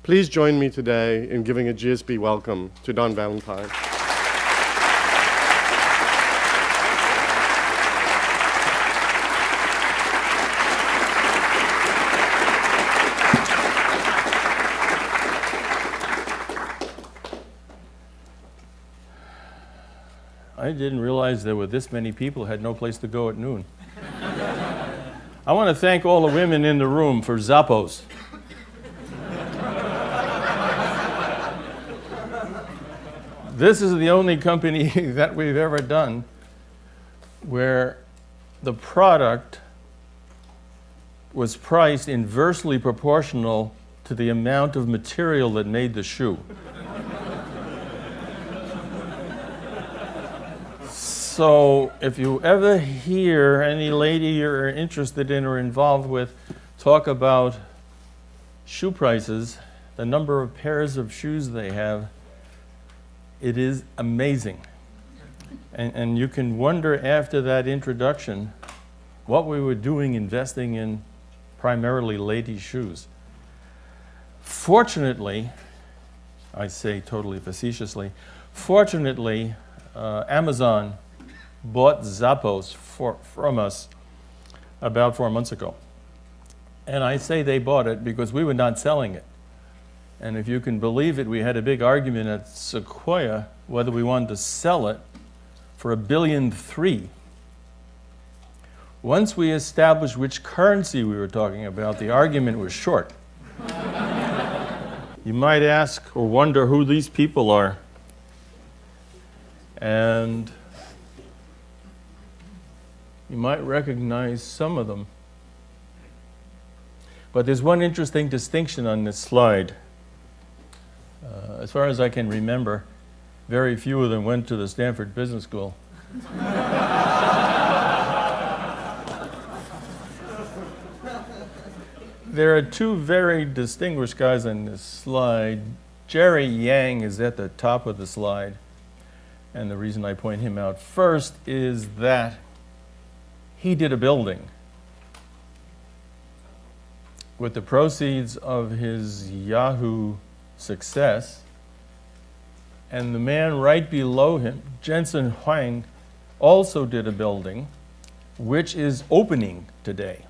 Please join me today in giving a GSB welcome to Don Valentine. I didn't realize there were this many people who had no place to go at noon. I want to thank all the women in the room for Zappos. This is the only company that we've ever done where the product was priced inversely proportional to the amount of material that made the shoe. So if you ever hear any lady you're interested in or involved with talk about shoe prices, the number of pairs of shoes they have, it is amazing. And you can wonder after that introduction what we were doing investing in primarily ladies' shoes. Fortunately, I say totally facetiously, fortunately, Amazon bought Zappos from us about 4 months ago. And I say they bought it because we were not selling it. And if you can believe it, we had a big argument at Sequoia whether we wanted to sell it for $1.3 billion. Once we established which currency we were talking about, the argument was short. You might ask or wonder who these people are. And you might recognize some of them. But there's one interesting distinction on this slide. As far as I can remember, very few of them went to the Stanford Business School. There are two very distinguished guys on this slide. Jerry Yang is at the top of the slide. And the reason I point him out first is that he did a building with the proceeds of his Yahoo success, and the man right below him, Jensen Huang, also did a building which is opening today.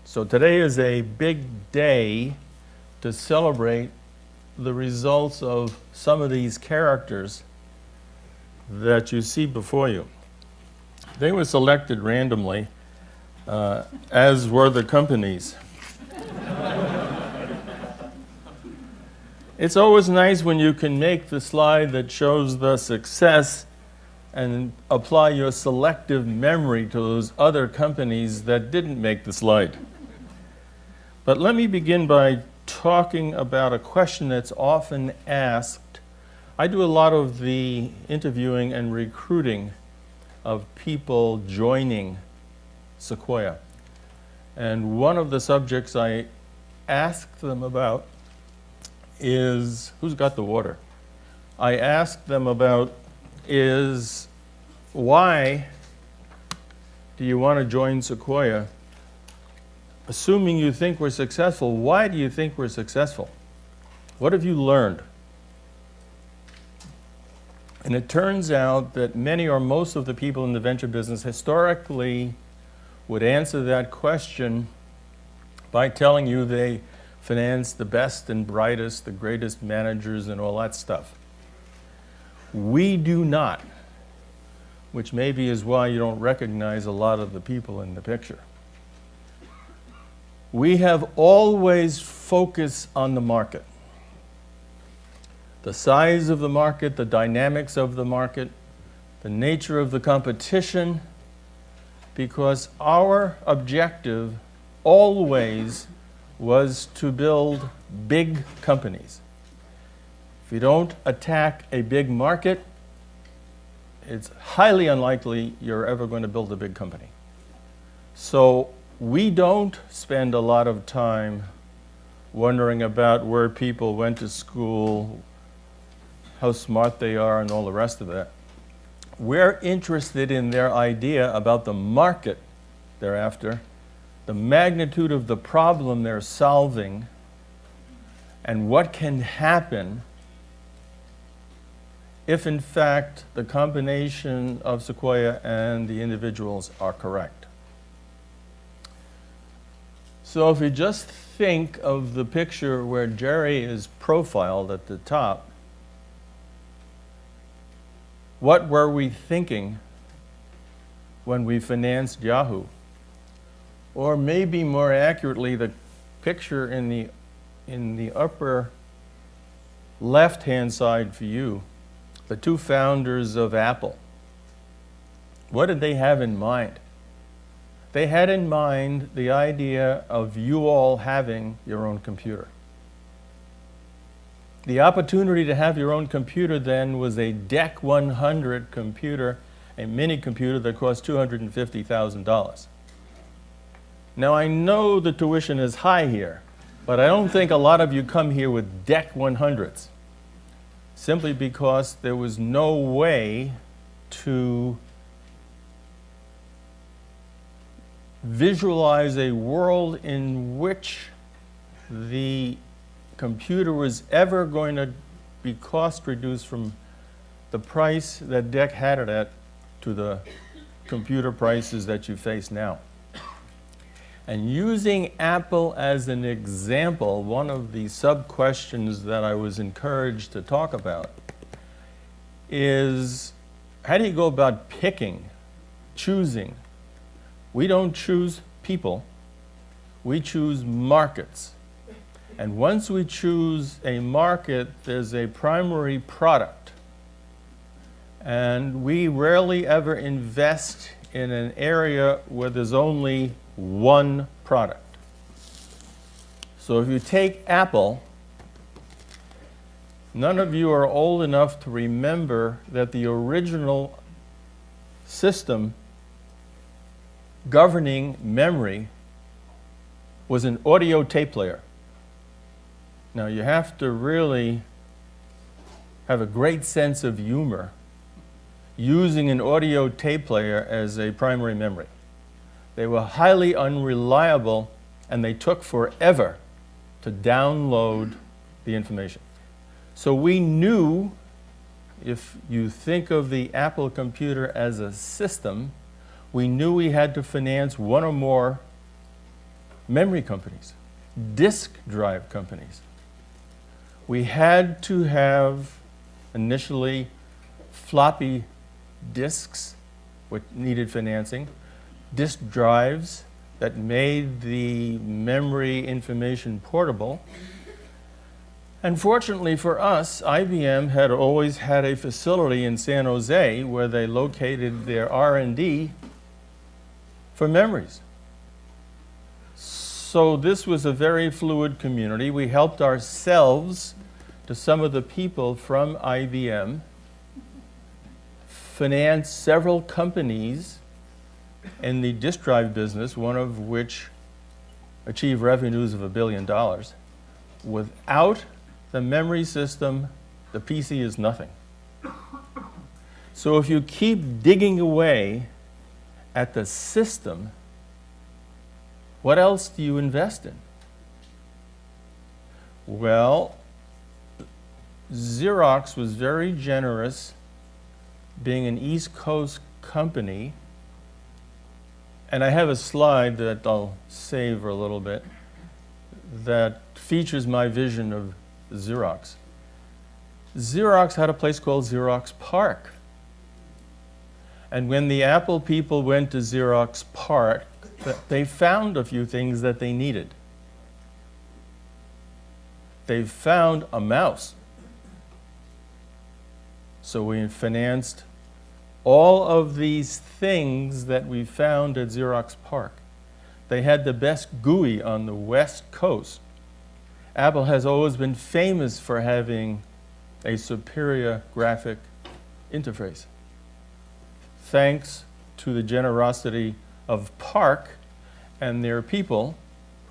So today is a big day to celebrate the results of some of these characters that you see before you. They were selected randomly, as were the companies. It's always nice when you can make the slide that shows the success and apply your selective memory to those other companies that didn't make the slide. But let me begin by talking about a question that's often asked. I do a lot of the interviewing and recruiting of people joining Sequoia. And one of the subjects I ask them about is, who's got the water? I ask them about is, why do you want to join Sequoia? Assuming you think we're successful, why do you think we're successful? What have you learned? And it turns out that many or most of the people in the venture business historically would answer that question by telling you they finance the best and brightest, the greatest managers and all that stuff. We do not, which maybe is why you don't recognize a lot of the people in the picture. We have always focused on the market. The size of the market, the dynamics of the market, the nature of the competition, because our objective always was to build big companies. If you don't attack a big market, it's highly unlikely you're ever going to build a big company. So we don't spend a lot of time wondering about where people went to school, how smart they are, and all the rest of that. We're interested in their idea about the market they're after, the magnitude of the problem they're solving, and what can happen if, in fact, the combination of Sequoia and the individuals are correct. So if you just think of the picture where Jerry is profiled at the top, what were we thinking when we financed Yahoo? Or maybe more accurately, the picture in the upper left-hand side for you, the two founders of Apple. What did they have in mind? They had in mind the idea of you all having your own computer. The opportunity to have your own computer then was a DEC 100 computer, a mini computer that cost $250,000. Now I know the tuition is high here, but I don't think a lot of you come here with DEC 100s, simply because there was no way to visualize a world in which the computer was ever going to be cost reduced from the price that DEC had it at to the computer prices that you face now. And using Apple as an example, one of the sub-questions that I was encouraged to talk about is, how do you go about picking, choosing? We don't choose people, we choose markets. And once we choose a market, there's a primary product. And we rarely ever invest in an area where there's only one product. So if you take Apple, none of you are old enough to remember that the original system governing memory was an audio tape player. Now you have to really have a great sense of humor using an audio tape player as a primary memory. They were highly unreliable and they took forever to download the information. So we knew, if you think of the Apple computer as a system, we knew we had to finance one or more memory companies, disk drive companies. We had to have initially floppy disks, which needed financing, disk drives that made the memory information portable. And fortunately for us, IBM had always had a facility in San Jose where they located their R&D for memories. So this was a very fluid community. We helped ourselves to some of the people from IBM, finance several companies in the disk drive business, one of which achieved revenues of $1 billion. Without the memory system, the PC is nothing. So if you keep digging away at the system, what else do you invest in? Well, Xerox was very generous, being an East Coast company. And I have a slide that I'll save a little bit that features my vision of Xerox. Xerox had a place called Xerox PARC. And when the Apple people went to Xerox PARC, they found a few things that they needed. They found a mouse. So we financed all of these things that we found at Xerox PARC. They had the best GUI on the West Coast. Apple has always been famous for having a superior graphic interface. Thanks to the generosity of PARC and their people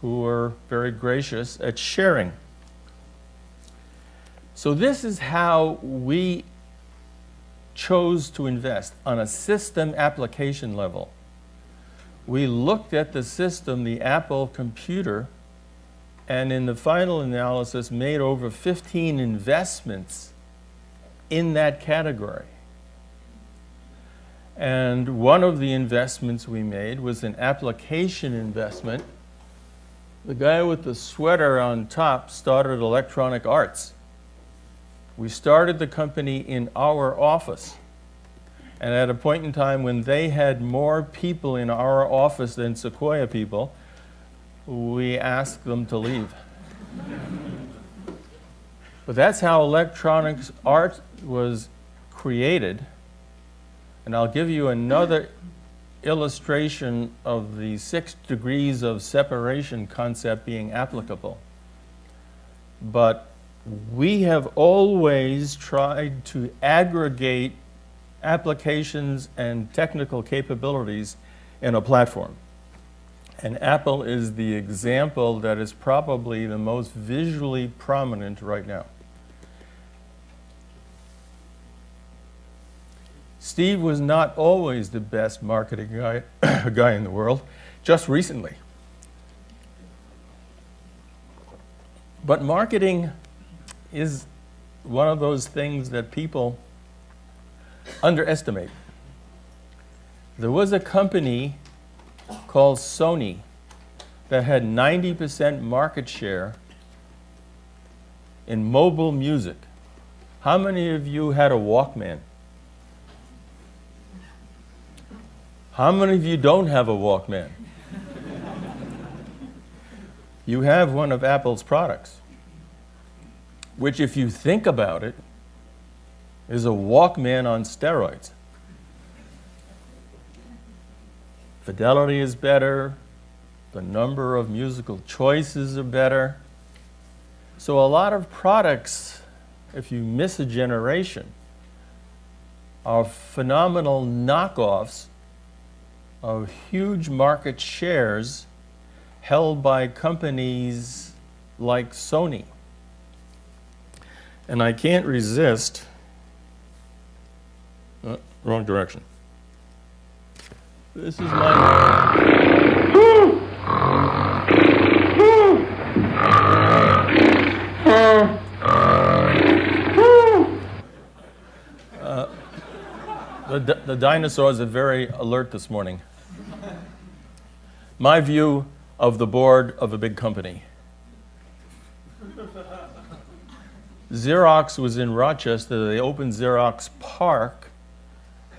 who were very gracious at sharing. So this is how we chose to invest on a system application level. We looked at the system, the Apple computer, and in the final analysis made over 15 investments in that category. And one of the investments we made was an application investment. The guy with the sweater on top started Electronic Arts. We started the company in our office. And at a point in time when they had more people in our office than Sequoia people, we asked them to leave. But that's how Electronic Arts was created. And I'll give you another illustration of the 6 degrees of separation concept being applicable. But we have always tried to aggregate applications and technical capabilities in a platform. And Apple is the example that is probably the most visually prominent right now. Steve was not always the best marketing guy in the world, just recently. But marketing is one of those things that people underestimate. There was a company called Sony that had 90% market share in mobile music. How many of you had a Walkman? How many of you don't have a Walkman? You have one of Apple's products, which, if you think about it, is a Walkman on steroids. Fidelity is better, the number of musical choices are better. So a lot of products, if you miss a generation, are phenomenal knockoffs of huge market shares held by companies like Sony. And I can't resist, wrong direction. This is my... The dinosaurs are very alert this morning. My view of the board of a big company. Xerox was in Rochester. They opened Xerox Park,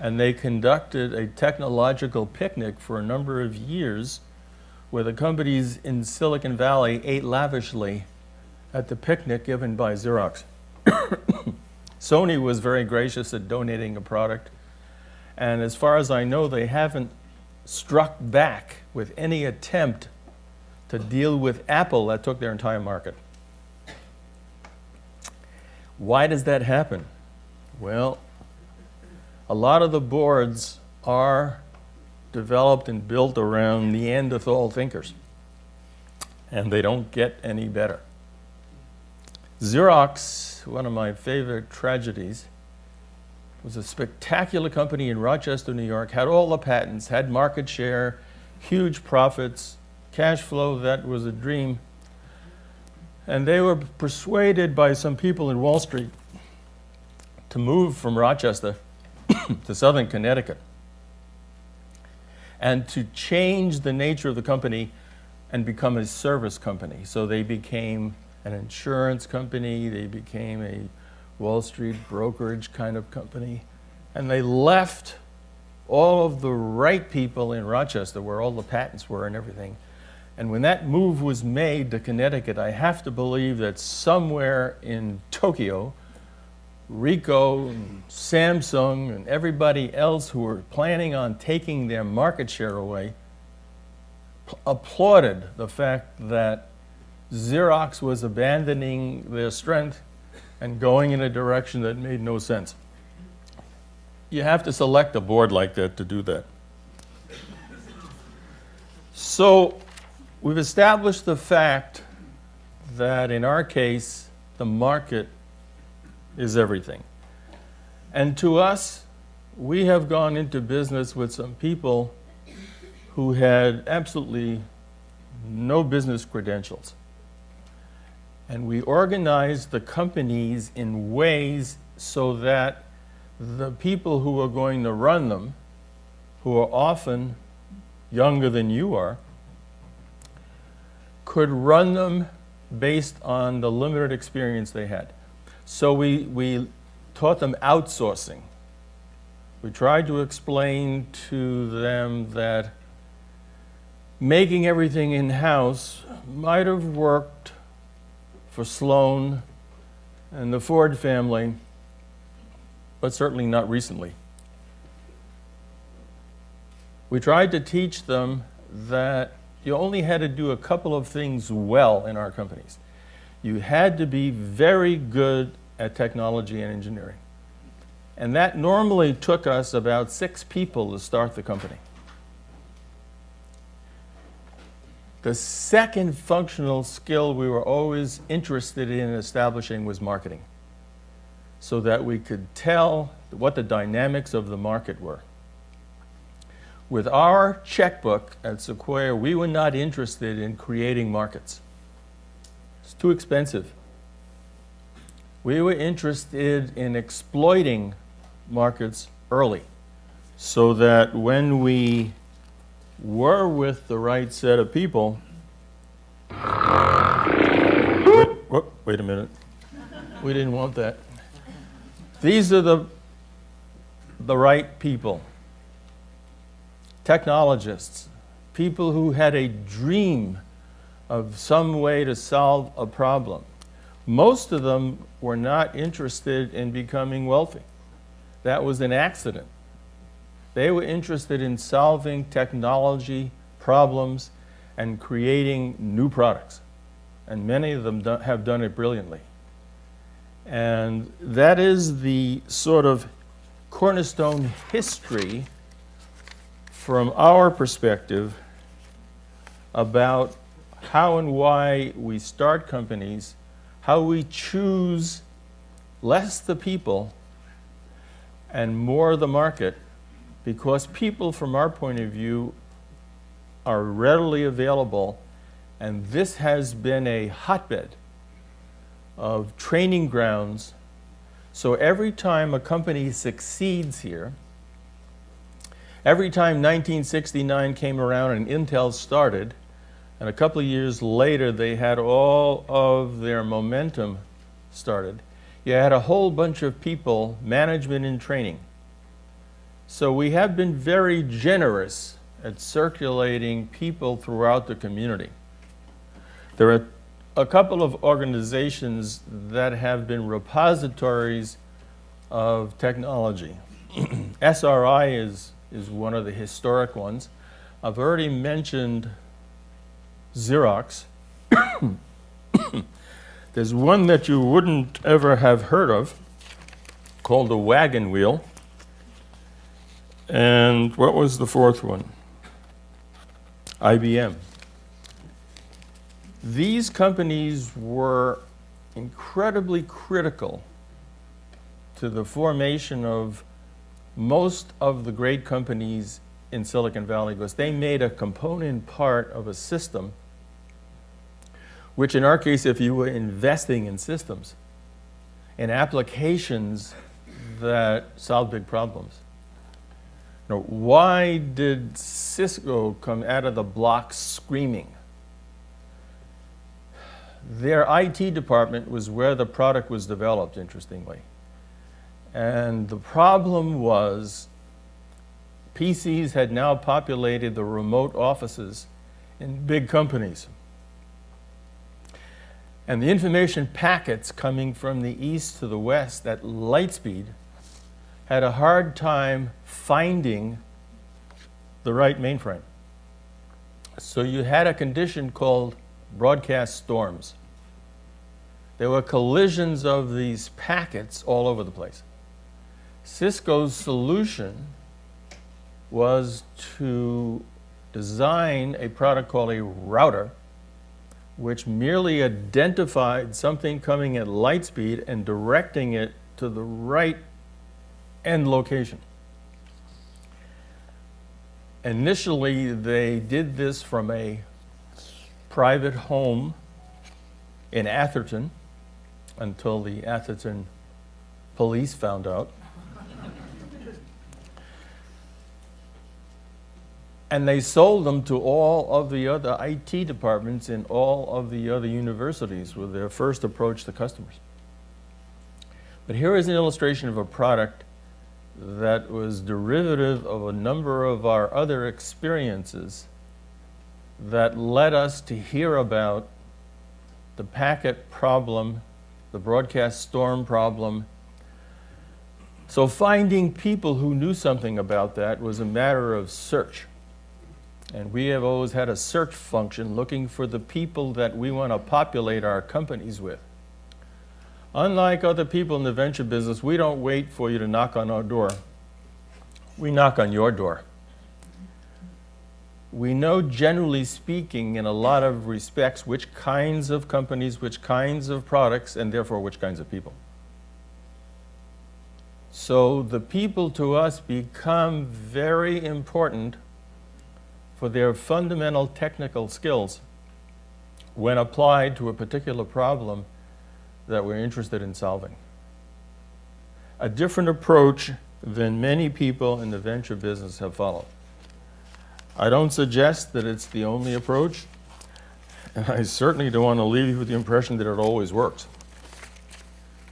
and they conducted a technological picnic for a number of years where the companies in Silicon Valley ate lavishly at the picnic given by Xerox. Sony was very gracious at donating a product, and as far as I know, they haven't struck back with any attempt to deal with Apple that took their entire market. Why does that happen? Well, a lot of the boards are developed and built around Neanderthal thinkers, and they don't get any better. Xerox, one of my favorite tragedies, was a spectacular company in Rochester, New York, had all the patents, had market share, huge profits, cash flow that was a dream. And they were persuaded by some people in Wall Street to move from Rochester to southern Connecticut and to change the nature of the company and become a service company. So they became an insurance company, they became a Wall Street brokerage kind of company, and they left all of the right people in Rochester where all the patents were and everything. And when that move was made to Connecticut, I have to believe that somewhere in Tokyo, Ricoh and Samsung and everybody else who were planning on taking their market share away applauded the fact that Xerox was abandoning their strength and going in a direction that made no sense. You have to select a board like that to do that. So we've established the fact that in our case, the market is everything. And to us, we have gone into business with some people who had absolutely no business credentials. And we organized the companies in ways so that the people who are going to run them, who are often younger than you are, could run them based on the limited experience they had. So we taught them outsourcing. We tried to explain to them that making everything in-house might have worked for Sloan and the Ford family, but certainly not recently. We tried to teach them that you only had to do a couple of things well in our companies. You had to be very good at technology and engineering. And that normally took us about 6 people to start the company. The second functional skill we were always interested in establishing was marketing, so that we could tell what the dynamics of the market were. With our checkbook at Sequoia, we were not interested in creating markets. It's too expensive. We were interested in exploiting markets early, so that when we were with the right set of people, wait a minute, we didn't want that. These are the right people. Technologists, people who had a dream of some way to solve a problem. Most of them were not interested in becoming wealthy. That was an accident. They were interested in solving technology problems and creating new products. And many of them have done it brilliantly. And that is the sort of cornerstone history from our perspective about how and why we start companies, how we choose less the people and more the market, because people from our point of view are readily available, and this has been a hotbed of training grounds. So every time a company succeeds here, every time 1969 came around and Intel started, and a couple of years later they had all of their momentum started, you had a whole bunch of people, management and training. So we have been very generous at circulating people throughout the community. There are a couple of organizations that have been repositories of technology. SRI is one of the historic ones. I've already mentioned Xerox. There's one that you wouldn't ever have heard of called the Wagon Wheel. And what was the fourth one? IBM. These companies were incredibly critical to the formation of most of the great companies in Silicon Valley, because they made a component part of a system, which in our case, if you were investing in systems, in applications that solve big problems. Now, why did Cisco come out of the blocks screaming? Their IT department was where the product was developed, interestingly. And the problem was PCs had now populated the remote offices in big companies. And the information packets coming from the east to the west at light speed had a hard time finding the right mainframe. So you had a condition called broadcast storms. There were collisions of these packets all over the place. Cisco's solution was to design a product called a router, which merely identified something coming at light speed and directing it to the right end location. Initially, they did this from a private home in Atherton until the Atherton police found out. And they sold them to all of the other IT departments in all of the other universities with their first approach to customers. But here is an illustration of a product that was derivative of a number of our other experiences that led us to hear about the packet problem, the broadcast storm problem. So finding people who knew something about that was a matter of search. And we have always had a search function looking for the people that we want to populate our companies with. Unlike other people in the venture business, we don't wait for you to knock on our door. We knock on your door. We know, generally speaking, in a lot of respects, which kinds of companies, which kinds of products, and therefore which kinds of people. So the people to us become very important for their fundamental technical skills when applied to a particular problem that we're interested in solving. A different approach than many people in the venture business have followed. I don't suggest that it's the only approach, and I certainly don't want to leave you with the impression that it always works.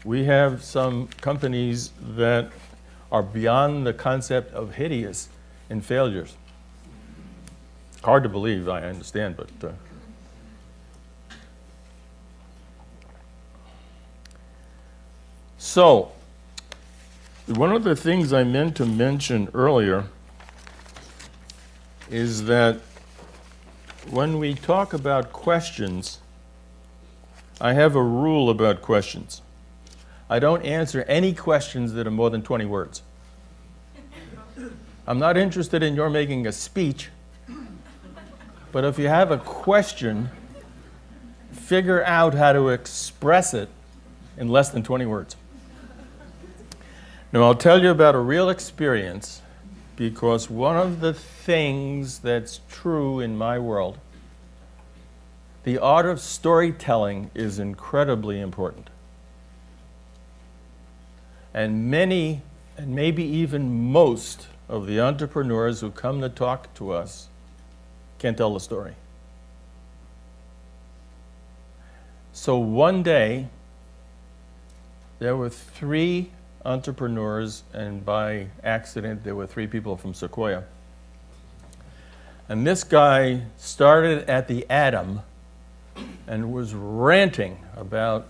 We have some companies that are beyond the concept of hideous in failures. Hard to believe, I understand, but so one of the things I meant to mention earlier is that when we talk about questions, I have a rule about questions. I don't answer any questions that are more than 20 words. I'm not interested in your making a speech. But if you have a question, figure out how to express it in less than 20 words. Now, I'll tell you about a real experience, because one of the things that's true in my world, the art of storytelling is incredibly important. And many, and maybe even most, of the entrepreneurs who come to talk to us can't tell the story. So one day, there were 3 entrepreneurs, and by accident, there were 3 people from Sequoia. And this guy started at the atom and was ranting about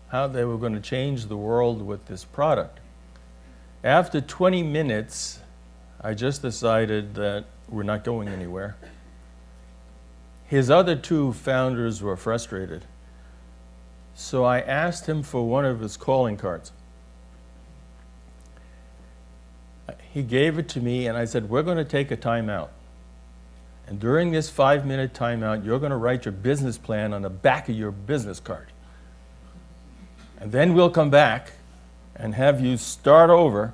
how they were going to change the world with this product. After 20 minutes, I just decided that we're not going anywhere. His other 2 founders were frustrated. So I asked him for one of his calling cards. He gave it to me, and I said, we're going to take a timeout. And during this 5-minute timeout, you're going to write your business plan on the back of your business card. And then we'll come back and have you start over.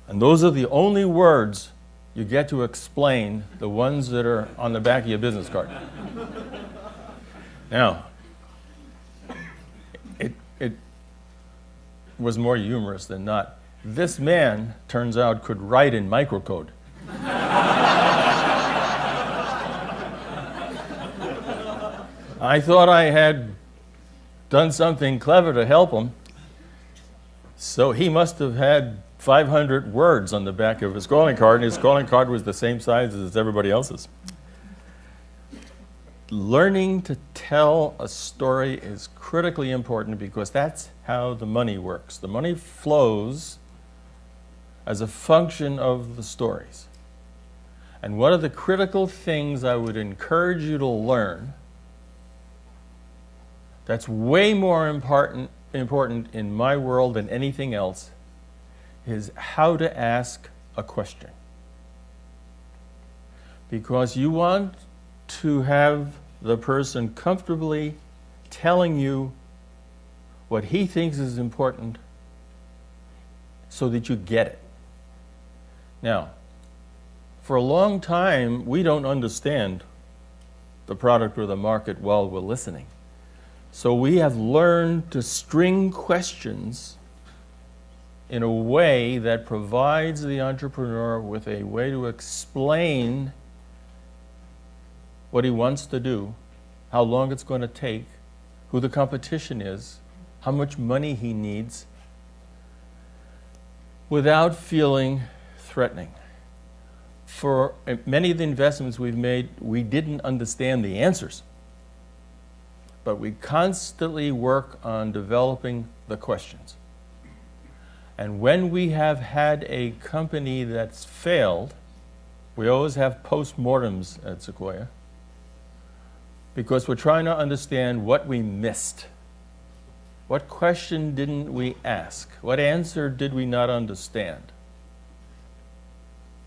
And those are the only words you get to explain, the ones that are on the back of your business card. Now, it was more humorous than not. This man, turns out, could write in microcode. I thought I had done something clever to help him, so he must have had 500 words on the back of his calling card, and his calling card was the same size as everybody else's. Learning to tell a story is critically important, because that's how the money works. The money flows as a function of the stories. And one of the critical things I would encourage you to learn that's way more important in my world than anything else is how to ask a question. Because you want to have the person comfortably telling you what he thinks is important so that you get it. Now, for a long time, we don't understand the product or the market while we're listening. So we have learned to string questions in a way that provides the entrepreneur with a way to explain what he wants to do, how long it's going to take, who the competition is, how much money he needs, without feeling threatening. For many of the investments we've made, we didn't understand the answers, but we constantly work on developing the questions. And when we have had a company that's failed, we always have post-mortems at Sequoia, because we're trying to understand what we missed. What question didn't we ask? What answer did we not understand?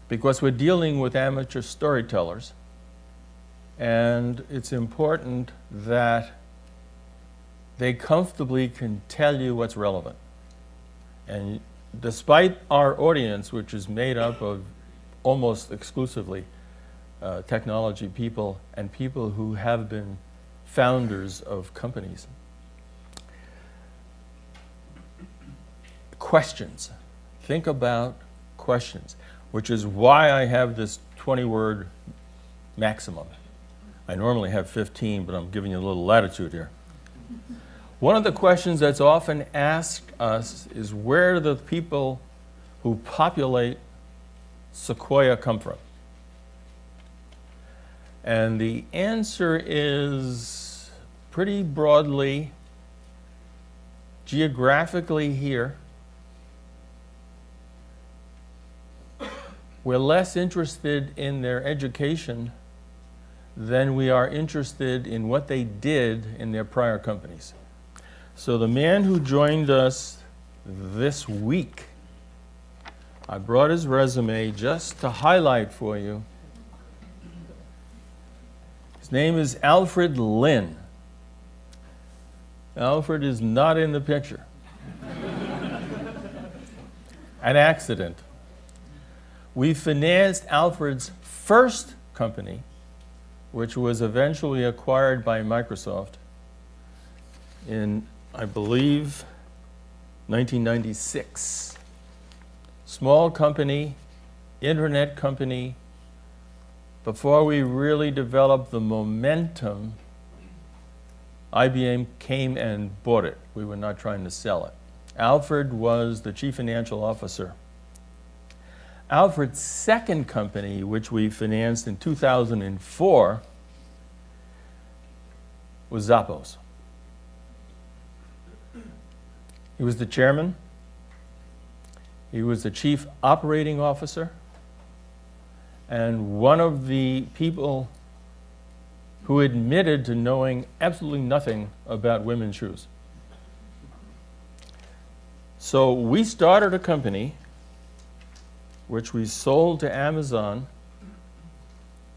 Because we're dealing with amateur storytellers, and it's important that they comfortably can tell you what's relevant. And despite our audience, which is made up of almost exclusively technology people and people who have been founders of companies, questions. Think about questions, which is why I have this 20-word maximum. I normally have 15, but I'm giving you a little latitude here. One of the questions that's often asked us is, where do the people who populate Sequoia come from? And the answer is pretty broadly, geographically here. We're less interested in their education than we are interested in what they did in their prior companies. So the man who joined us this week, I brought his resume just to highlight for you. His name is Alfred Lin. Alfred is not in the picture. An accident. We financed Alfred's first company, which was eventually acquired by Microsoft in, I believe, 1996. Small company, internet company. Before we really developed the momentum, IBM came and bought it. We were not trying to sell it. Alfred was the chief financial officer. Alfred's second company, which we financed in 2004, was Zappos. He was the chairman. He was the chief operating officer, and one of the people who admitted to knowing absolutely nothing about women's shoes. So we started a company which we sold to Amazon.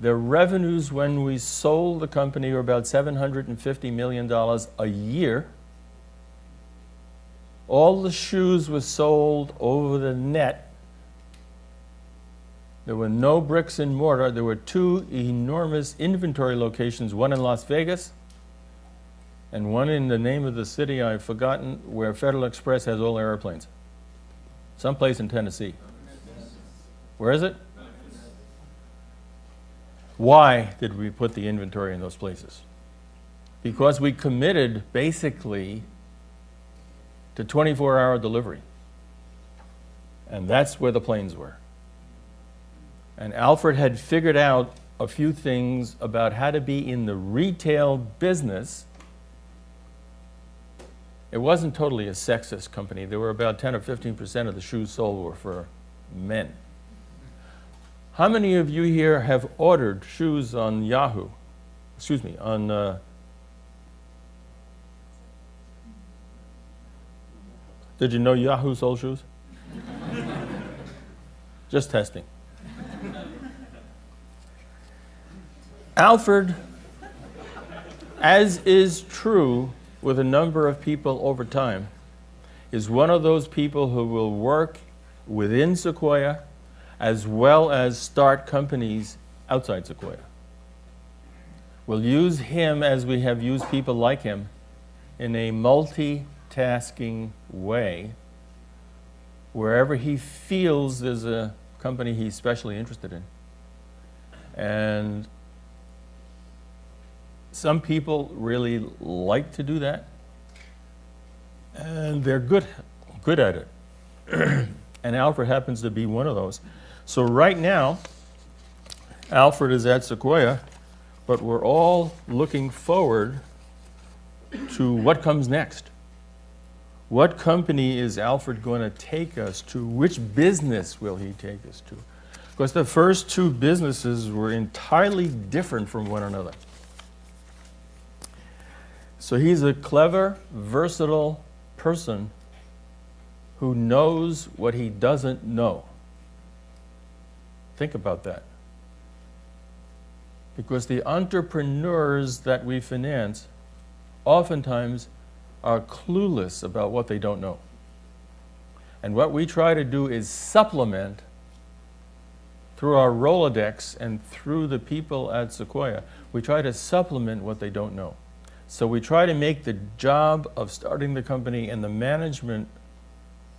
The revenues when we sold the company were about $750 million a year. All the shoes were sold over the net. There were no bricks and mortar. There were two enormous inventory locations, one in Las Vegas and one in the name of the city I've forgotten, where Federal Express has all their airplanes. Someplace in Tennessee. Where is it? Why did we put the inventory in those places? Because we committed basically to 24-hour delivery. And that's where the planes were. And Alfred had figured out a few things about how to be in the retail business. It wasn't totally a sexist company. There were about 10 or 15% of the shoes sold were for men. How many of you here have ordered shoes on Yahoo? Excuse me, on... Did you know Yahoo sold shoes? Just testing. Alfred, as is true with a number of people over time, is one of those people who will work within Sequoia as well as start companies outside Sequoia. We'll use him as we have used people like him in a multitasking way wherever he feels there's a company he's especially interested in. And some people really like to do that, and they're good at it. And Alfred happens to be one of those. So right now, Alfred is at Sequoia, but we're all looking forward to what comes next. What company is Alfred going to take us to? Which business will he take us to? Because the first two businesses were entirely different from one another. So he's a clever, versatile person who knows what he doesn't know. Think about that. Because the entrepreneurs that we finance oftentimes are clueless about what they don't know. And what we try to do is supplement through our Rolodex and through the people at Sequoia. We try to supplement what they don't know. So we try to make the job of starting the company and the management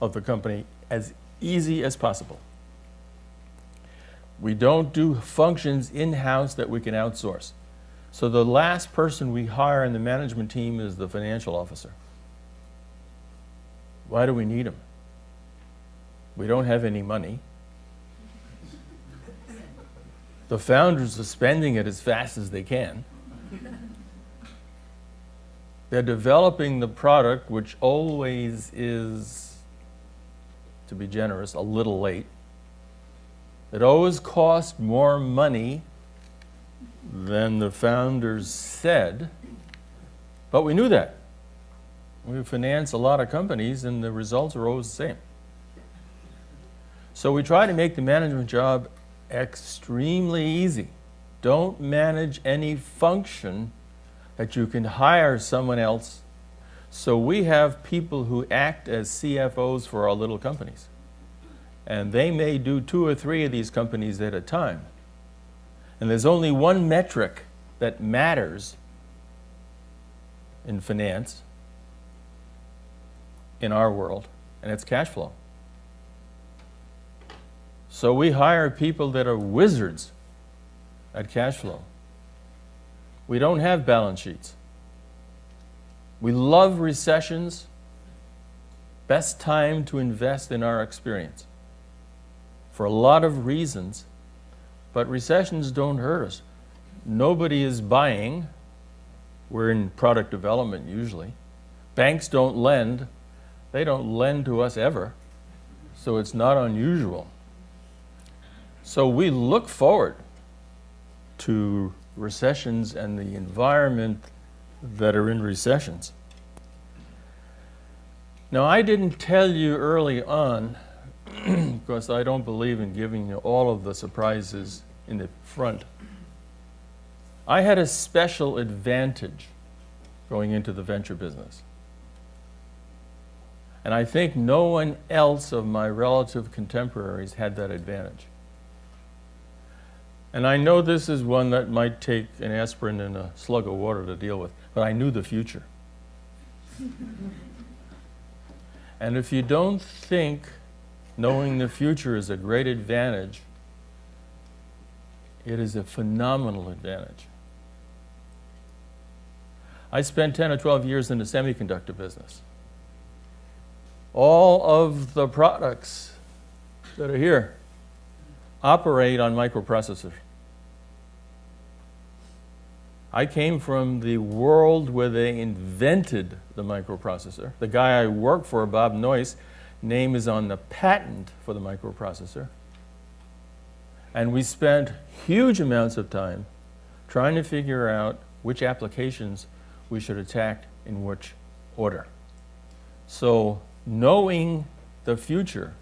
of the company as easy as possible. We don't do functions in-house that we can outsource. So the last person we hire in the management team is the financial officer. Why do we need him? We don't have any money. The founders are spending it as fast as they can. They're developing the product, which always is, to be generous, a little late. It always costs more money than the founders said, but we knew that. We finance a lot of companies and the results are always the same. So we try to make the management job extremely easy. Don't manage any function that you can hire someone else. So we have people who act as CFOs for our little companies. And they may do 2 or 3 of these companies at a time. And there's only one metric that matters in finance, in our world, and it's cash flow. So we hire people that are wizards at cash flow. We don't have balance sheets. We love recessions. Best time to invest in our experience. For a lot of reasons, but recessions don't hurt us. Nobody is buying. We're in product development usually. Banks don't lend. They don't lend to us ever, so it's not unusual. So we look forward to recessions and the environment that are in recessions. Now, I didn't tell you early on, because I don't believe in giving you all of the surprises in the front. I had a special advantage going into the venture business. And I think no one else of my relative contemporaries had that advantage. And I know this is one that might take an aspirin and a slug of water to deal with, but I knew the future. And if you don't think knowing the future is a great advantage, it is a phenomenal advantage. I spent 10 or 12 years in the semiconductor business. All of the products that are here operate on microprocessors. I came from the world where they invented the microprocessor. The guy I work for, Bob Noyce, name is on the patent for the microprocessor. And we spent huge amounts of time trying to figure out which applications we should attack in which order. So knowing the future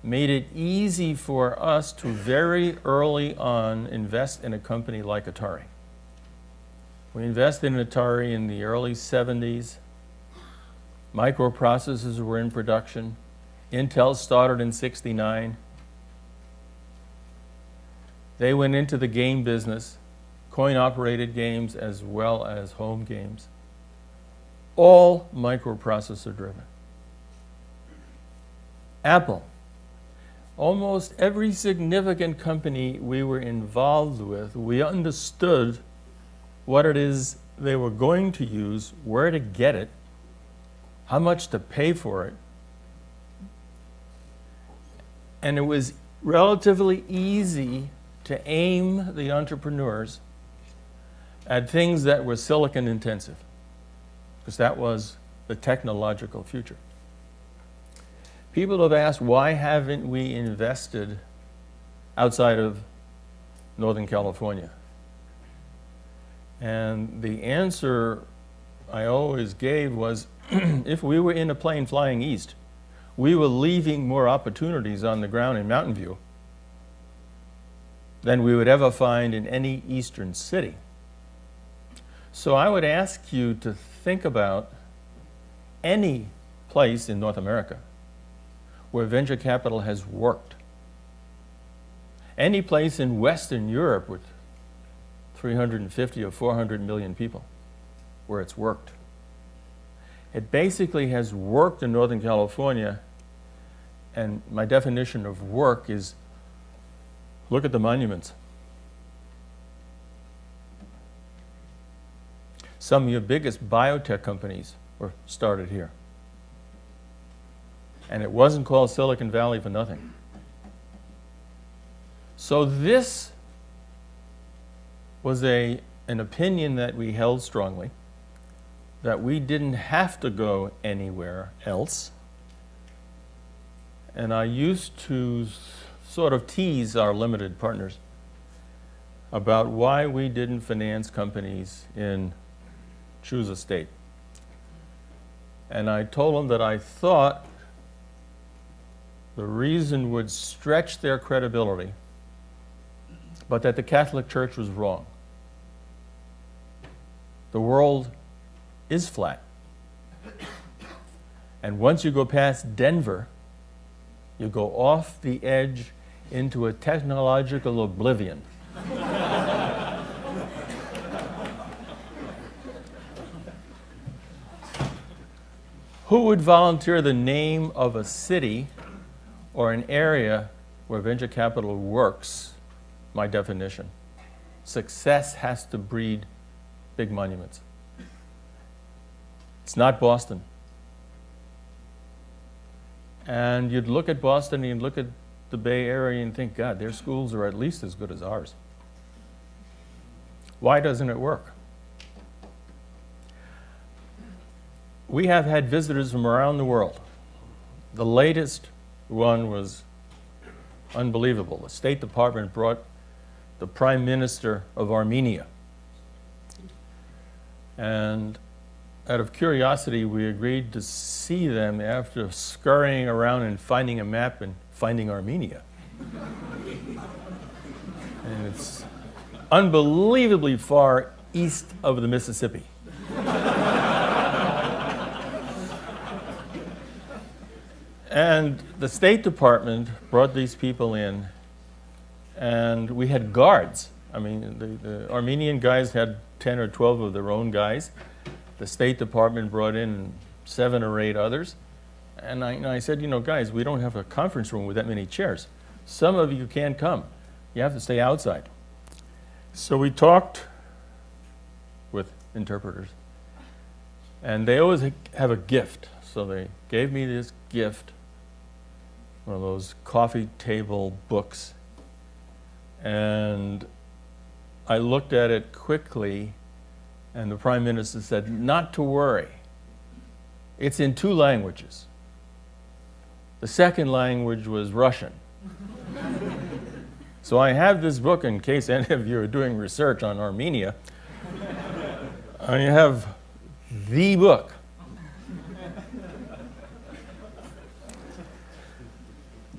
made it easy for us to very early on invest in a company like Atari. We invested in Atari in the early 70s. Microprocessors were in production. Intel started in '69. They went into the game business, coin-operated games as well as home games. all microprocessor driven. Apple, almost every significant company we were involved with, we understood what it is they were going to use, where to get it, how much to pay for it. And it was relatively easy to aim the entrepreneurs at things that were silicon intensive, because that was the technological future. People have asked, why haven't we invested outside of Northern California? And the answer I always gave was, if we were in a plane flying east, we were leaving more opportunities on the ground in Mountain View than we would ever find in any eastern city. So I would ask you to think about any place in North America where venture capital has worked. Any place in Western Europe with 350 or 400 million people where it's worked. It basically has worked in Northern California, and my definition of work is, look at the monuments. Some of your biggest biotech companies were started here. And it wasn't called Silicon Valley for nothing. So this was an opinion that we held strongly, that we didn't have to go anywhere else. And I used to sort of tease our limited partners about why we didn't finance companies in choose a state. And I told them that I thought the reason would stretch their credibility, but that the Catholic Church was wrong. The world is flat. And once you go past Denver, you go off the edge into a technological oblivion. Who would volunteer the name of a city or an area where venture capital works? My definition. Success has to breed big monuments. It's not Boston. And you'd look at Boston and you'd look at the Bay Area and think, God, their schools are at least as good as ours. Why doesn't it work? We have had visitors from around the world. The latest one was unbelievable. The State Department brought the Prime Minister of Armenia. And out of curiosity, we agreed to see them after scurrying around and finding a map and finding Armenia. And it's unbelievably far east of the Mississippi. And the State Department brought these people in, and we had guards. I mean, the Armenian guys had 10 or 12 of their own guys. The State Department brought in 7 or 8 others. And I said, you know, guys, we don't have a conference room with that many chairs. Some of you can't come. You have to stay outside. So we talked with interpreters. And they always have a gift. So they gave me this gift, one of those coffee table books. And I looked at it quickly, and the Prime Minister said, not to worry. It's in 2 languages. The second language was Russian. So I have this book in case any of you are doing research on Armenia. I have the book.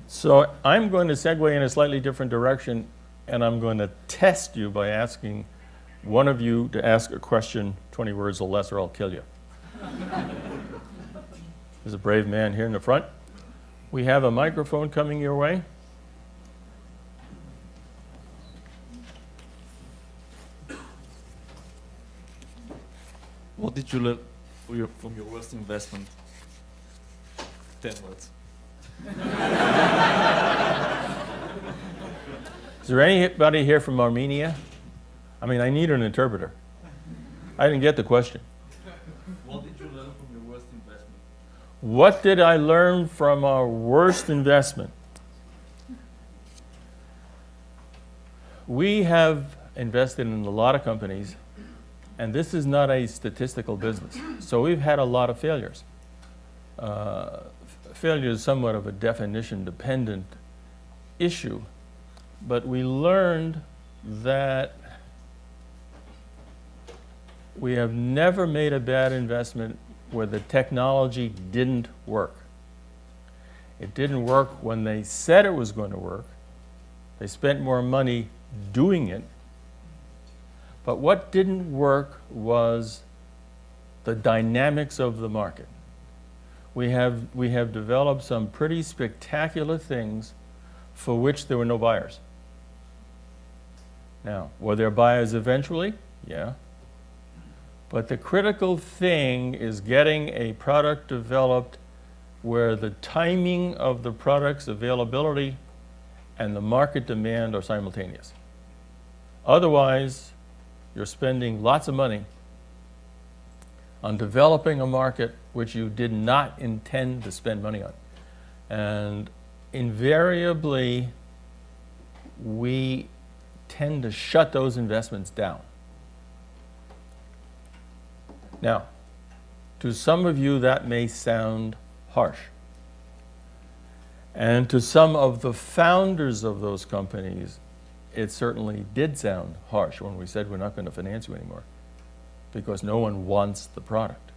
So I'm going to segue in a slightly different direction, and I'm going to test you by asking one of you to ask a question 20 words or less, or I'll kill you. There's a brave man here in the front. We have a microphone coming your way. What did from your worst investment. 10 words. Is there anybody here from Armenia? I mean, I need an interpreter. I didn't get the question. What did you learn from your worst investment? What did I learn from our worst investment? We have invested in a lot of companies, and this is not a statistical business. So we've had a lot of failures. Failure is somewhat of a definition-dependent issue, but we learned that we have never made a bad investment where the technology didn't work. It didn't work when they said it was going to work. They spent more money doing it. But what didn't work was the dynamics of the market. We have developed some pretty spectacular things for which there were no buyers. Now, were there buyers eventually? Yeah. But the critical thing is getting a product developed where the timing of the product's availability and the market demand are simultaneous. Otherwise, you're spending lots of money on developing a market which you did not intend to spend money on. And invariably, we tend to shut those investments down. Now, to some of you that may sound harsh. And to some of the founders of those companies, it certainly did sound harsh when we said we're not going to finance you anymore because no one wants the product.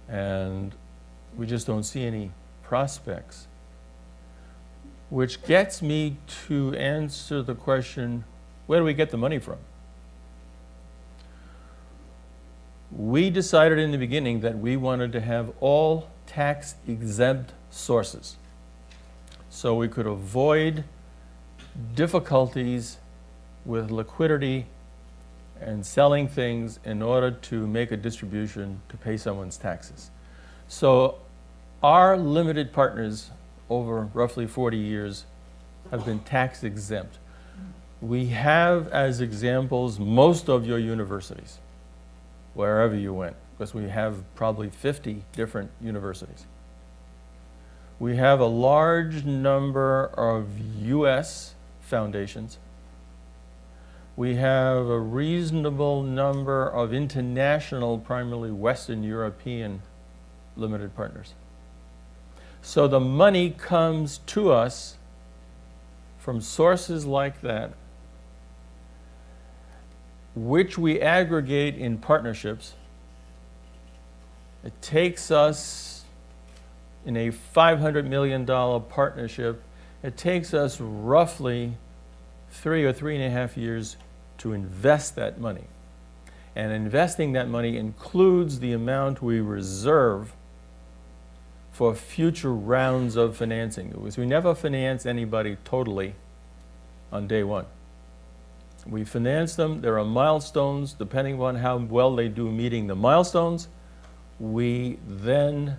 And we just don't see any prospects. Which gets me to answer the question, where do we get the money from? We decided in the beginning that we wanted to have all tax-exempt sources so we could avoid difficulties with liquidity and selling things in order to make a distribution to pay someone's taxes. So our limited partners over roughly 40 years have been tax exempt. We have as examples most of your universities, wherever you went, because we have probably 50 different universities. We have a large number of US foundations. We have a reasonable number of international, primarily Western European limited partners. So the money comes to us from sources like that, which we aggregate in partnerships. It takes us, in a $500 million partnership, it takes us roughly 3 or 3.5 years to invest that money. And investing that money includes the amount we reserve for future rounds of financing. Because we never finance anybody totally on day one. We finance them. There are milestones. Depending on how well they do meeting the milestones, we then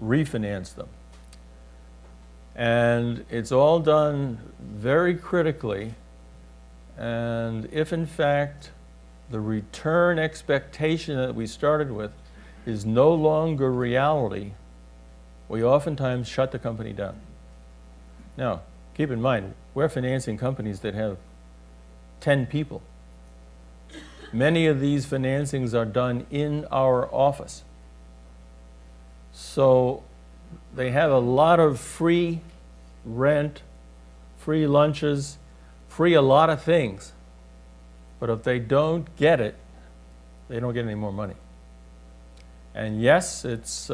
refinance them. And it's all done very critically. And if, in fact, the return expectation that we started with is no longer reality, we oftentimes shut the company down. Now, keep in mind, we're financing companies that have 10 people. Many of these financings are done in our office. So they have a lot of free rent, free lunches, free a lot of things. But if they don't get it, they don't get any more money. And yes, it's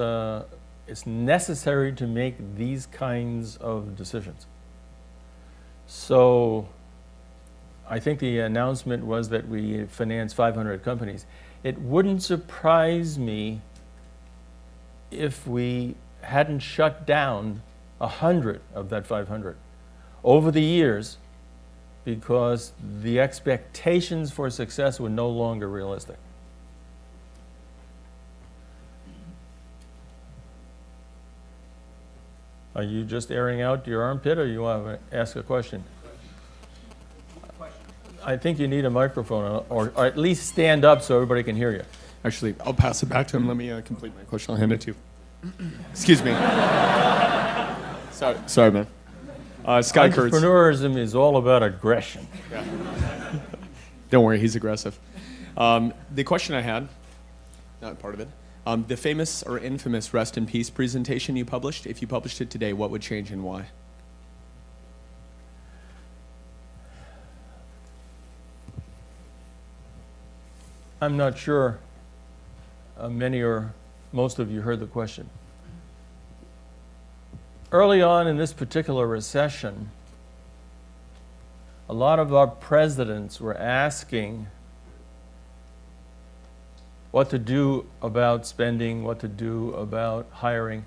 necessary to make these kinds of decisions. So I think the announcement was that we finance 500 companies. It wouldn't surprise me if we hadn't shut down 100 of that 500 over the years because the expectations for success were no longer realistic. Are you just airing out your armpit, or you want to ask a question? I think you need a microphone, or at least stand up so everybody can hear you. Actually, I'll pass it back to him. Let me complete my question. I'll hand it to you. Excuse me. Sorry, man. Sky Kurtz. Entrepreneurism is all about aggression. Yeah. Don't worry, he's aggressive. The question I had, not part of it, the famous or infamous Rest in Peace presentation you published, if you published it today, what would change and why? I'm not sure many or most of you heard the question. Early on in this particular recession, a lot of our presidents were asking what to do about spending, what to do about hiring.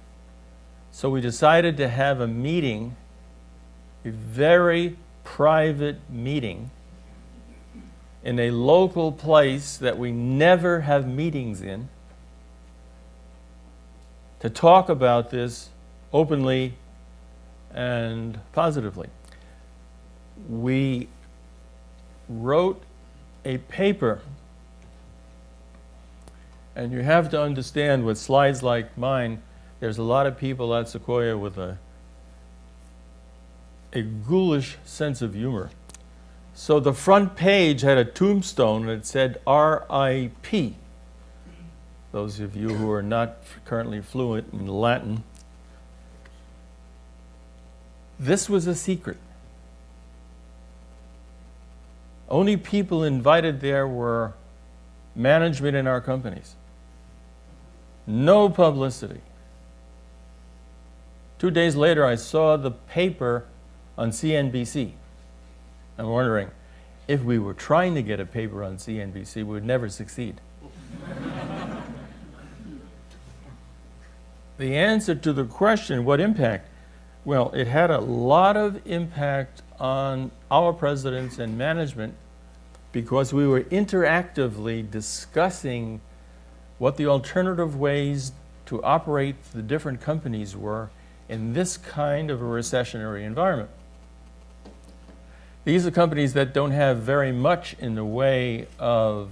So we decided to have a meeting, a very private meeting, in a local place that we never have meetings in, to talk about this openly and positively. We wrote a paper, and you have to understand with slides like mine, there's a lot of people at Sequoia with a ghoulish sense of humor. So the front page had a tombstone and it said R.I.P. Those of you who are not currently fluent in Latin. This was a secret. Only people invited there were management in our companies. No publicity. 2 days later, I saw the paper on CNBC. I'm wondering, if we were trying to get a paper on CNBC, we would never succeed. The answer to the question, what impact? Well, it had a lot of impact on our presidents and management because we were interactively discussing what the alternative ways to operate the different companies were in this kind of a recessionary environment. These are companies that don't have very much in the way of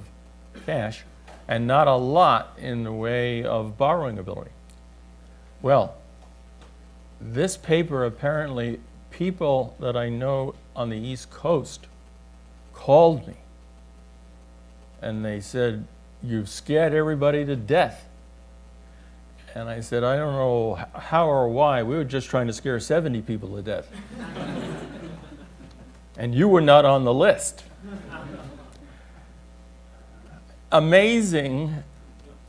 cash and not a lot in the way of borrowing ability. Well, this paper, apparently, people that I know on the East Coast called me and they said, "You've scared everybody to death." And I said, "I don't know how or why. We were just trying to scare 70 people to death." And you were not on the list. Amazing.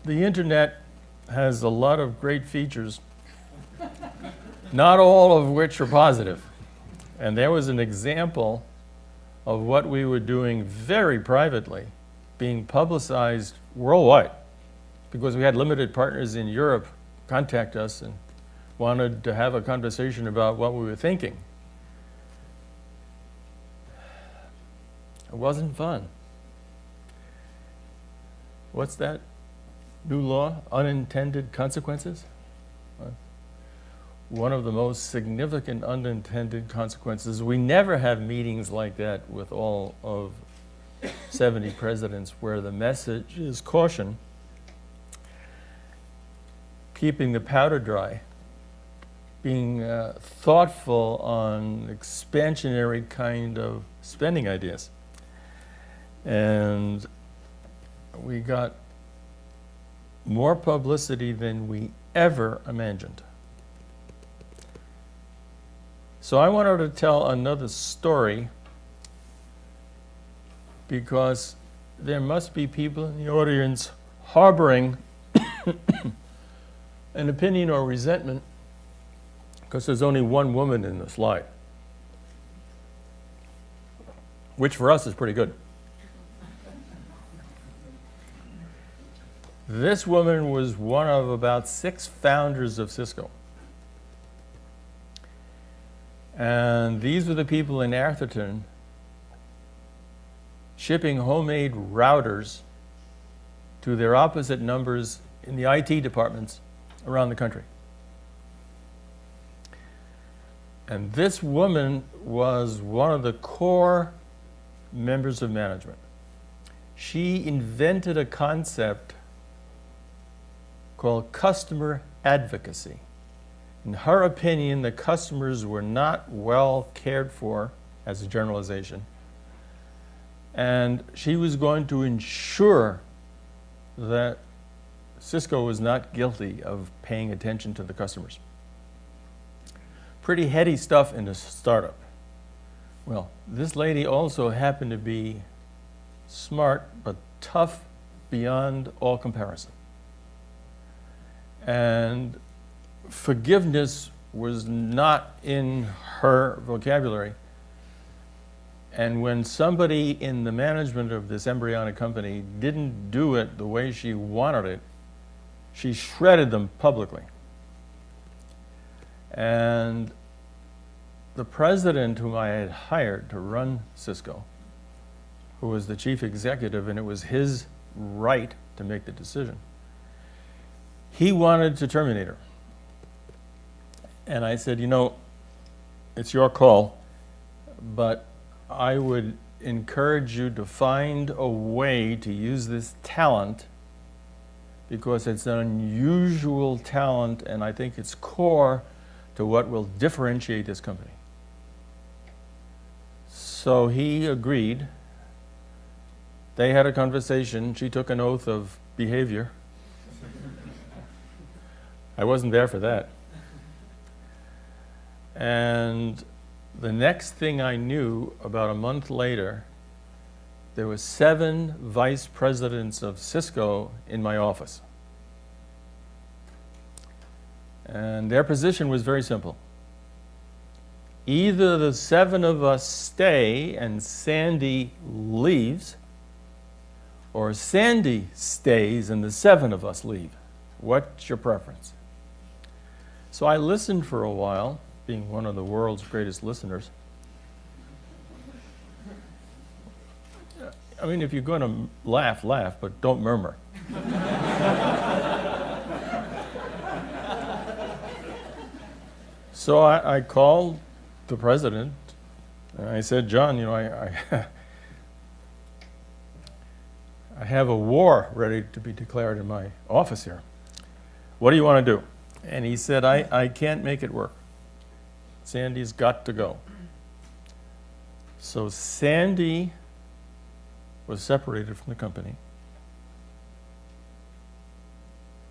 The internet has a lot of great features, not all of which are positive. And there was an example of what we were doing very privately being publicized worldwide because we had limited partners in Europe contact us and wanted to have a conversation about what we were thinking. It wasn't fun. What's that new law? Unintended consequences? One of the most significant unintended consequences. We never have meetings like that with all of 70 presidents where the message is caution, keeping the powder dry, being thoughtful on expansionary kind of spending ideas. And we got more publicity than we ever imagined. So I wanted to tell another story because there must be people in the audience harboring an opinion or resentment because there's only one woman in the slide, which for us is pretty good. This woman was one of about 6 founders of Cisco. And these were the people in Atherton shipping homemade routers to their opposite numbers in the IT departments around the country. And this woman was one of the core members of management. She invented a concept called customer advocacy. In her opinion, the customers were not well cared for, as a generalization, and she was going to ensure that Cisco was not guilty of paying attention to the customers. Pretty heady stuff in a startup. Well, this lady also happened to be smart, but tough beyond all comparison. And forgiveness was not in her vocabulary. And when somebody in the management of this embryonic company didn't do it the way she wanted it, she shredded them publicly. And the president whom I had hired to run Cisco, who was the chief executive, and it was his right to make the decision, he wanted to terminate her. And I said, you know, it's your call, but I would encourage you to find a way to use this talent, because it's an unusual talent, and I think it's core to what will differentiate this company. So he agreed. They had a conversation. She took an oath of behavior. I wasn't there for that. And the next thing I knew, about a month later, there were 7 vice presidents of Cisco in my office. And their position was very simple. Either the 7 of us stay and Sandy leaves, or Sandy stays and the 7 of us leave. What's your preference? So I listened for a while, being one of the world's greatest listeners. I mean, if you're going to laugh, laugh, but don't murmur. So I called the president, and I said, John, you know, I have a war ready to be declared in my office here. What do you want to do? And he said, I can't make it work. Sandy's got to go. So Sandy was separated from the company.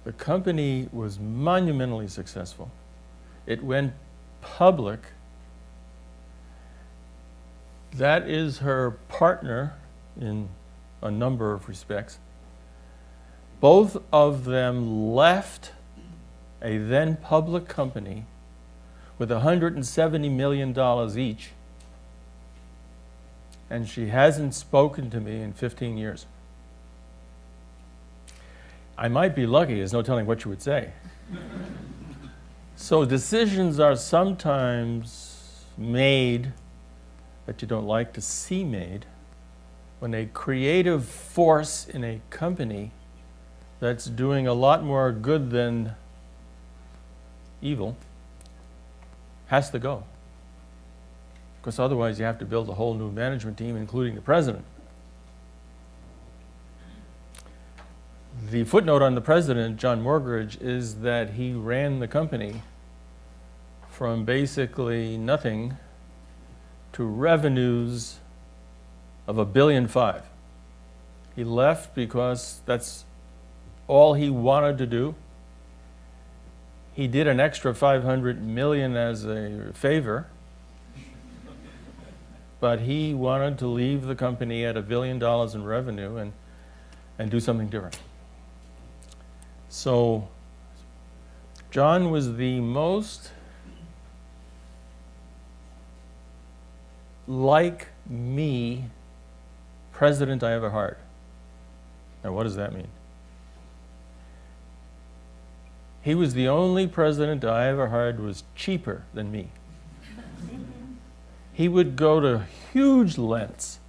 The company was monumentally successful. It went public. That is her partner in a number of respects. Both of them left a then public company with $170 million each, and she hasn't spoken to me in 15 years. I might be lucky, there's no telling what she would say. So decisions are sometimes made that you don't like to see made when a creative force in a company that's doing a lot more good than evil has to go. Because otherwise you have to build a whole new management team, including the president. The footnote on the president, John Morgridge, is that he ran the company from basically nothing to revenues of $1.5 billion. He left because that's all he wanted to do. He did an extra $500 million as a favor, but he wanted to leave the company at $1 billion in revenue and do something different. So John was the most like me president I ever hired. Now, what does that mean? He was the only president I ever hired who was cheaper than me. He would go to huge lengths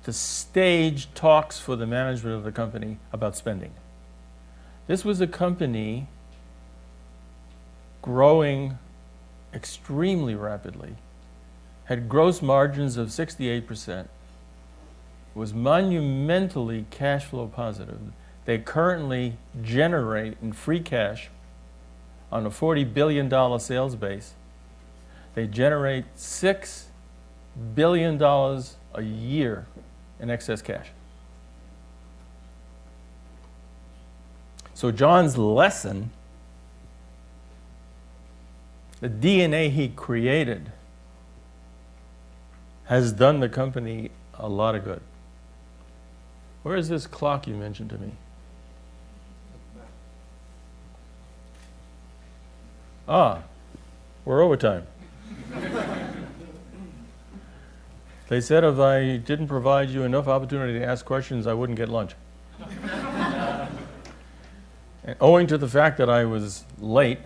to stage talks for the management of the company about spending. This was a company growing extremely rapidly, had gross margins of 68%, was monumentally cash flow positive. They currently generate in free cash on a $40 billion sales base. They generate $6 billion a year in excess cash. So John's lesson, the DNA he created, has done the company a lot of good. Where is this clock you mentioned to me? Ah, we're overtime. They said if I didn't provide you enough opportunity to ask questions, I wouldn't get lunch. And owing to the fact that I was late,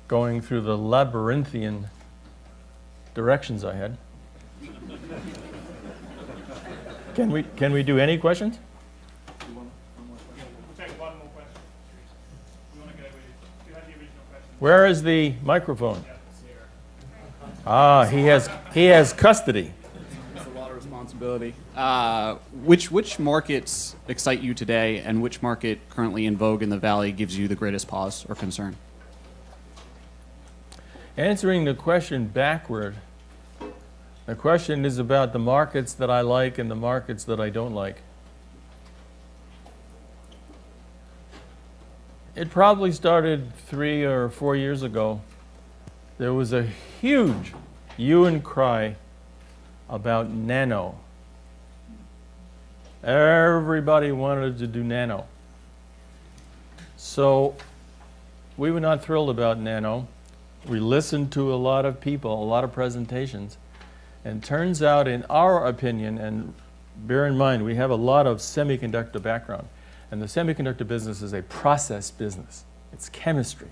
going through the labyrinthian directions I had. Can we do any questions? We'll take one more question. We want to go with, you had the original question. Where is the microphone? Yeah, it's here. Ah, he has custody. It's a lot of responsibility. Which markets excite you today, and which market currently in vogue in the Valley gives you the greatest pause or concern? Answering the question backward, the question is about the markets that I like and the markets that I don't like. It probably started 3 or 4 years ago. There was a huge hue and cry about nano. Everybody wanted to do nano. So we were not thrilled about nano. We listened to a lot of people, a lot of presentations, and turns out, in our opinion, and bear in mind, we have a lot of semiconductor background, and the semiconductor business is a process business. It's chemistry.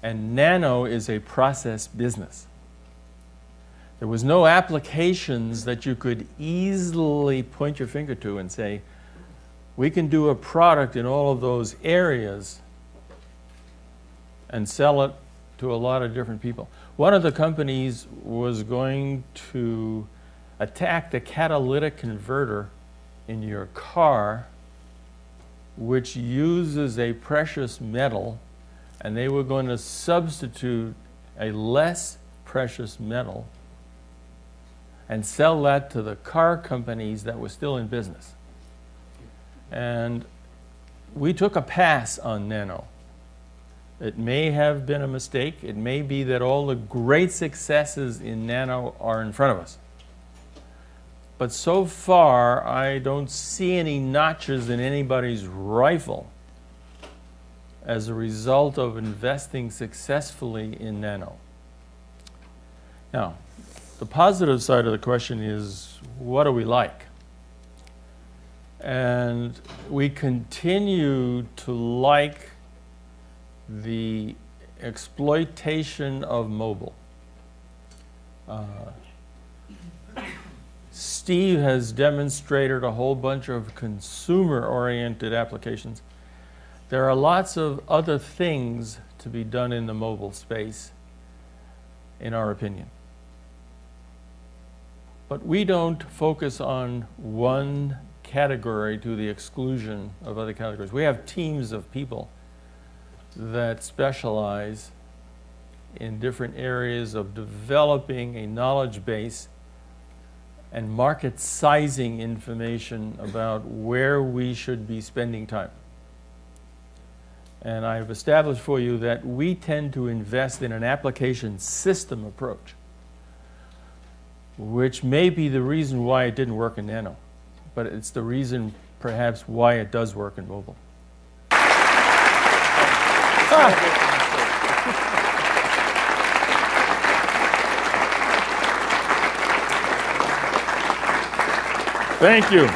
And nano is a process business. There was no applications that you could easily point your finger to and say, we can do a product in all of those areas and sell it to a lot of different people. One of the companies was going to attack the catalytic converter in your car, which uses a precious metal, and they were going to substitute a less precious metal and sell that to the car companies that were still in business. And we took a pass on nano. It may have been a mistake. It may be that all the great successes in nano are in front of us. But so far, I don't see any notches in anybody's rifle as a result of investing successfully in nano. Now, the positive side of the question is, what do we like? And we continue to like the exploitation of mobile. Steve has demonstrated a whole bunch of consumer-oriented applications. There are lots of other things to be done in the mobile space, in our opinion. But we don't focus on one category to the exclusion of other categories. We have teams of people that specialize in different areas of developing a knowledge base and market sizing information about where we should be spending time. And I've established for you that we tend to invest in an application system approach, which may be the reason why it didn't work in nano, but it's the reason perhaps why it does work in mobile. Thank you.